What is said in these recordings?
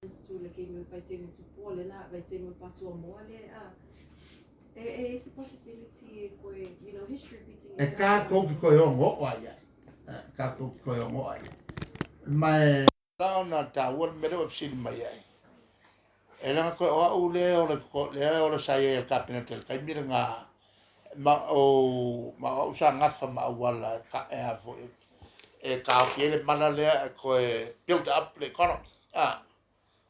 to le ke me pai te tu po le na vai te me patu mo le there is a possibility ko history repeating itself. Ka ko ki ko yo ngo wa ya. Ka ko ko yo ngo ai. Mai la na ta won me do sin mai ai. Ela ko o le o le ko le o le sai el cabinet el kai mir nga ma o sa nga fa ma wala ka e a fo e ka fiele mana le ko build up le economy.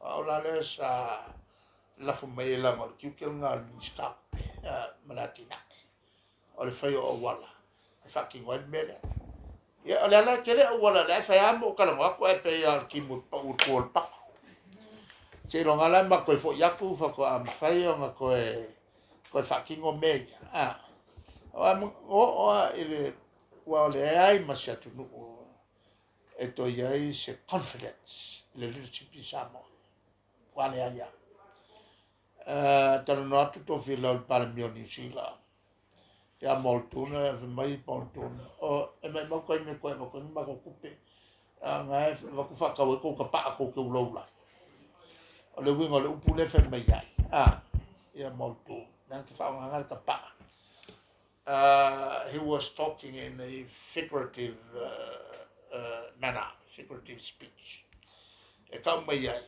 O la le sa la fu mai la mo ki ke nga ni sta malatina. O le fai o wala. Fa ki wa me le. Ya le la ke le wala le fa ya mo ka la ko e pe ya ki mo pa u ko pa. Se lo ngala ma ko fo yaku fa ko am fai o nga ko fa ki ngo me. O ele wa le ai ma se tu no e to ia se confidence le leadership di samo wa le ia tano no atu to fila para mio ni sila ya moltuna mai moltuna o e mai mo ko me ko ma ko kupe nga e va ku fa ka ko ka pa ko ko lo la o le wingo le upule fe mai ai ya moltu dan ki fa nga ka pa he was talking in a figurative manner, figurative speech. E ka mai ai.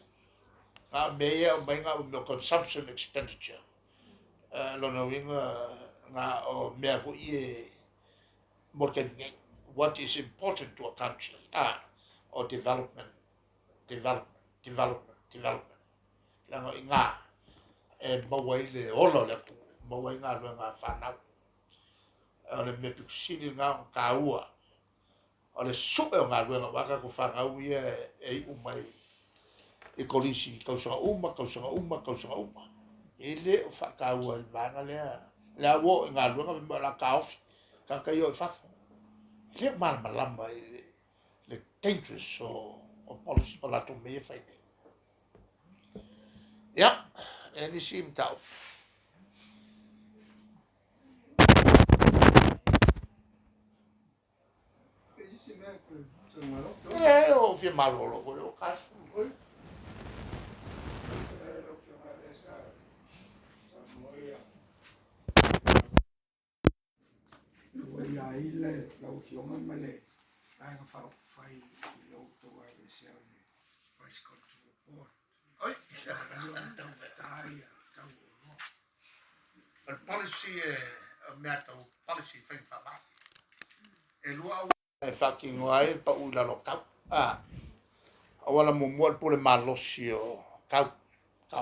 Nga mea mai nga o consumption expenditure. Lona winga nga o mea fu i what is important to a country. O development. Langa inga e mawai le olo le ku. Mawai nga lo nga whanau. O le me pikusini nga ka ua. O le supe o ngā ruenga waka ko whangau ia e umai e kolisi kausanga uma. E le o whakaua i vanga lea wo ngā ruenga me la ka ofi ka kai o i whafo. Le malama le dangerous o policy o lato mea whaine. Ia, e nisi im tau. E o fia malolo o kasu. Ia ile lau fionga male ai ka faro fai lo to wa se ai price control board Oi, ai tau tai tau no el policy mea policy whain whama. E lua e fucking wai pa ula lo kau. Awala mo mual pule malosi o kau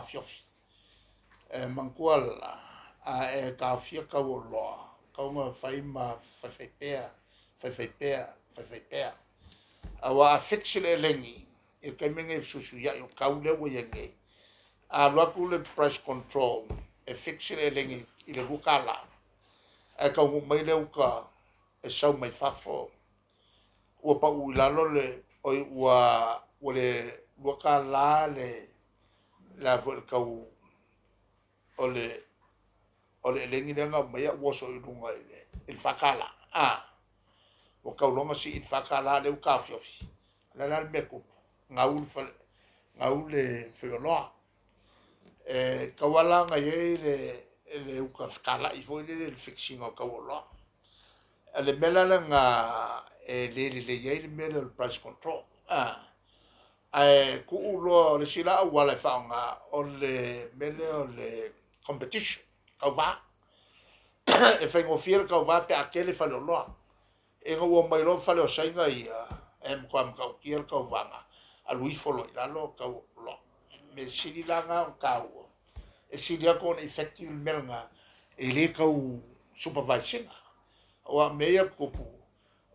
fiofi. E mangkual e ka fia kau o loa. Kau ma whai ma whaiwhaipea. Awa a fixile e lengi. E kaimenge susu ya o kau lewa yengi. A laku le price control. E fixile e lengi i le lukala. E kau mo mai le uka e sau mai fafo. Ua pa uilalo le oi ua le lukala le la vo el kau ole lengi nga mai ua so i lunga il fakala. O kau longa si il fakala le uka fiofi. La meku ngau le feoloa. E kawala nga ye le uka fakala i foi le fixing o kawala. Le mela nga le ye le mela le price control. Ku ulo le sila wala faunga o le mele o le competition. Kau va. E whaingo whira kau va pe akele whale o loa. E ngā ua mai lo whale o sainga i mkoa mkau kia kau vanga. A lui folo i lalo kau loa. Me siri langa o kau. E siri ako na effective melanga e le kau supervising. O a mea kupu.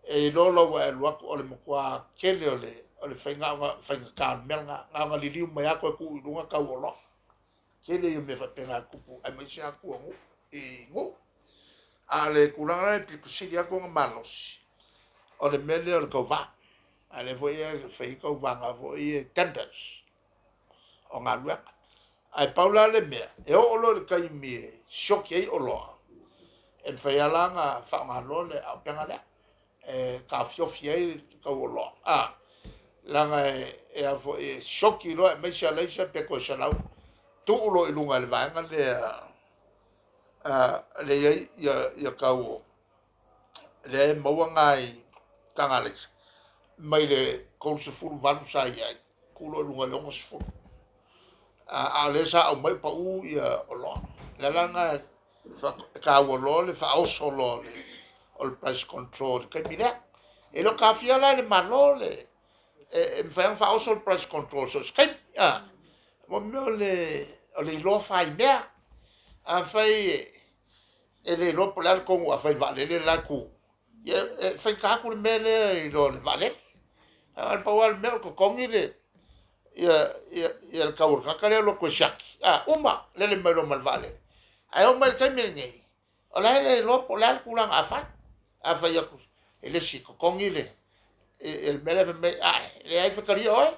E lolo wa e luaku o le mkoa kele o le whainga ka melanga. Ngā liliu mai ako e ku ilunga kau o loa. Kele i me whapenga kupu. Ai mai se aku o ngu. E ngu. A le kulanga e piku siri ako ngā malos. O le mele o le kau va. A le voi e whai kau vanga voi e tenders. O ngā luaka. Ai paula le mea. E o olo le kai mie. Shoki ei o loa. E whai alanga wha ngā loa le au penga lea. E ka fiofi ei kau o loa. langa e a fo e shoki lo me sia leisa pe ko sa lau tu lo i lunga le vanga le ya kau le mo ngai kangales mai le ko se fu valu sa ia kulo lunga le ngos fu a le sa o mai pa u ia o lo le langa fa ka wo lo le fa o so lo le o price control ke mira e lo ka fia la le malole e fa o so price control so skai mo le lo fai mea a fai e le lo polar con a fai vale le la ku e fai ka ku le mele i lo le vale al pawal me ko kongi le ia ka ur ka le lo ko shaki uma le me lo mal vale ai o mal kai me ngai ola le lo polar ku lang a fai ya ku ele si ko kongi le el mele me le ai fa oi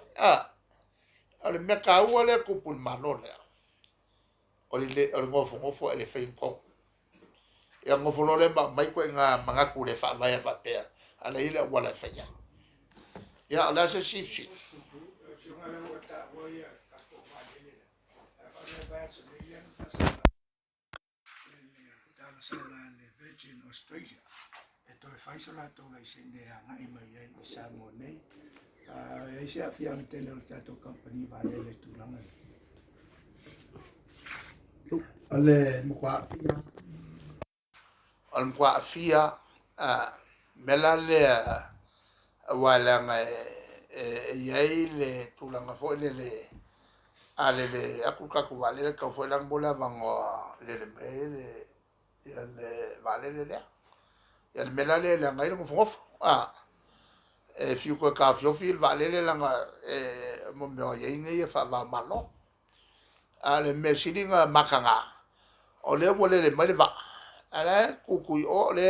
ale me ka u le ku pul manole o le ngofo ele fai ko ya ngofo no le mai ko nga manga ku le fa vai fa pe ala ile wala fa ya ala se sip Virgin Australia e toi fai so la to la sine anga i mai ai sa mo nei e sia fia tele o tato company va le tulanga ale mo kwa al kwa fia mela le wala nga ye le tulanga fo le ale aku ka ku vale ka fo lang bola vango le me ya le vale le ya le mela le nga ile mo e fiu ko ka fil vale le nga mo me ye nge fa va malo ale me silinga makanga o le wole le mai va ala kukui o le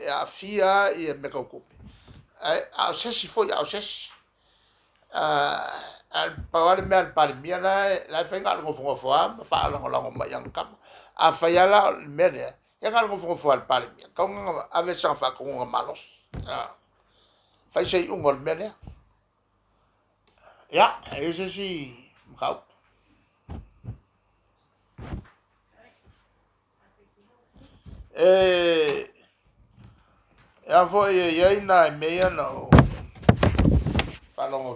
a fia i me ka kupi a sesi foi a sesi al pawale me al par mia la fenga ngo fongo foa fa la ngo ma yang kam a fa ya la me le ya ngo fongo foa al par mia ka ngo ave sa fa ko ngo malos fa sei un gol me le ya ese si mkau ya foi ye na me ya no fa lo ngo